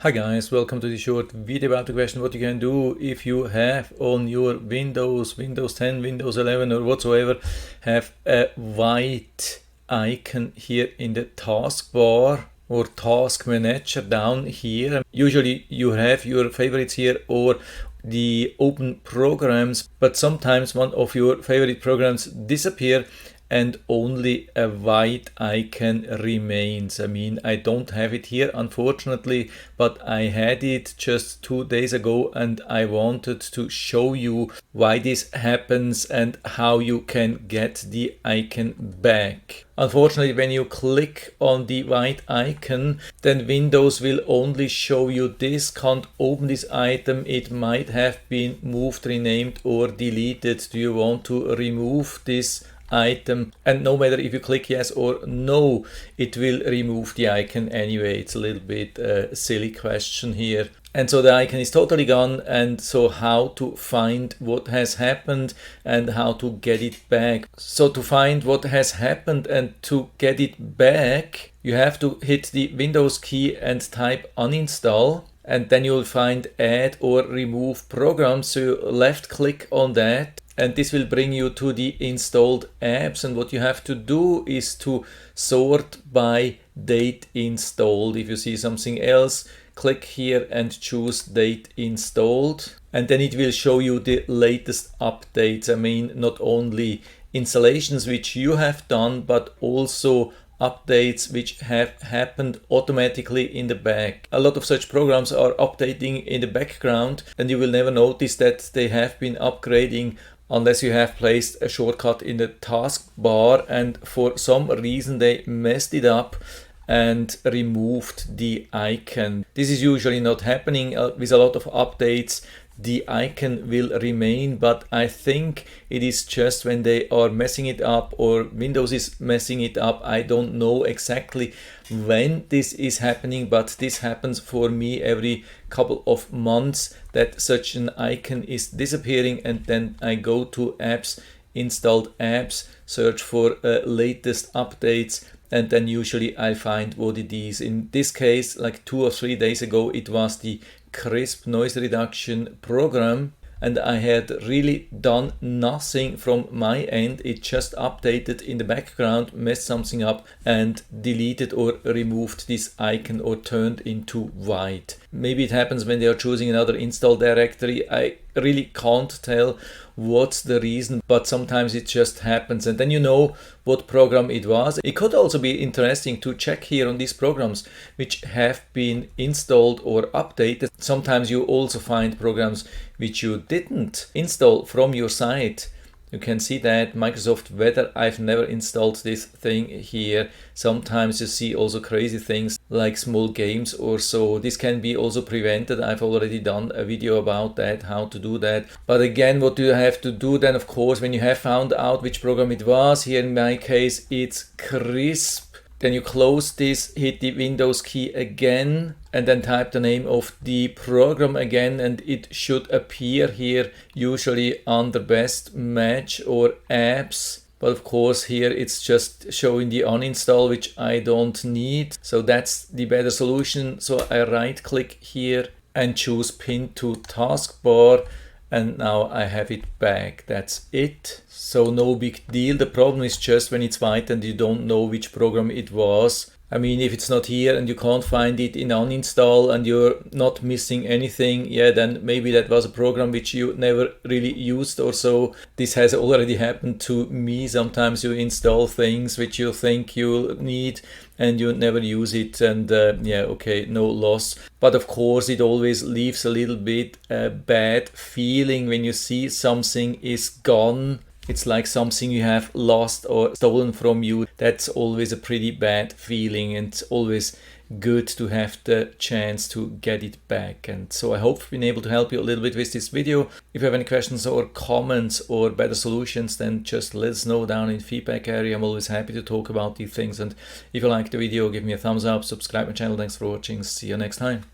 Hi guys, welcome to this short video about the question what you can do if you have on your Windows 10, Windows 11 or whatsoever have a white icon here in the taskbar or task manager down here. Usually you have your favorites here or the open programs, but sometimes one of your favorite programs disappear and only a white icon remains. I mean, I don't have it here unfortunately, but I had it just 2 days ago and I wanted to show you why this happens and how you can get the icon back. Unfortunately, when you click on the white icon, then Windows will only show you this, can't open this item, it might have been moved, renamed or deleted. Do you want to remove this item? And no matter if you click yes or no, it will remove the icon anyway. It's a little bit a silly question here. And so the icon is totally gone, and so how to find what has happened and how to get it back. So to find what has happened and to get it back, you have to hit the Windows key and type uninstall, and then you'll find add or remove programs. So you left click on that, and this will bring you to the installed apps, and what you have to do is to sort by date installed. If you see something else, click here and choose date installed, and then it will show you the latest updates. I mean, not only installations which you have done, but also updates which have happened automatically in the back. A lot of such programs are updating in the background, and you will never notice that they have been upgrading unless you have placed a shortcut in the taskbar and for some reason they messed it up and removed the icon. This is usually not happening with a lot of updates. The icon will remain, but I think it is just when they are messing it up or Windows is messing it up. I don't know exactly when this is happening, but this happens for me every couple of months that such an icon is disappearing, and then I go to apps, installed apps, search for latest updates, and then usually I find what it is. In this case, like 2 or 3 days ago, it was the crisp noise reduction program, and I had really done nothing from my end. It just updated in the background, messed something up and deleted or removed this icon or turned into white. Maybe it happens when they are choosing another install directory. I really can't tell what's the reason, but sometimes it just happens, and then you know what program it was. It could also be interesting to check here on these programs which have been installed or updated. Sometimes you also find programs which you didn't install from your site. You can see that Microsoft Weather, I've never installed this thing here. Sometimes you see also crazy things like small games or so. This can be also prevented. I've already done a video about that, how to do that. But again, what do you have to do then? Of course, when you have found out which program it was, here in my case it's Crisp. Then you close this, hit the Windows key again, and then type the name of the program again, and it should appear here, usually under best match or apps. But of course here it's just showing the uninstall, which I don't need. So that's the better solution. So I right click here and choose pin to taskbar, and now I have it back. That's it. So no big deal. The problem is just when it's white and you don't know which program it was. I mean, if it's not here and you can't find it in uninstall and you're not missing anything, yeah, then maybe that was a program which you never really used or so. This has already happened to me. Sometimes you install things which you think you need and you never use it, and yeah, okay, no loss. But of course it always leaves a little bit a bad feeling when you see something is gone. It's like something you have lost or stolen from you. That's always a pretty bad feeling, and it's always good to have the chance to get it back. And so I hope I've been able to help you a little bit with this video. If you have any questions or comments or better solutions, then just let us know down in the feedback area. I'm always happy to talk about these things. And if you like the video, give me a thumbs up, subscribe my channel. Thanks for watching. See you next time.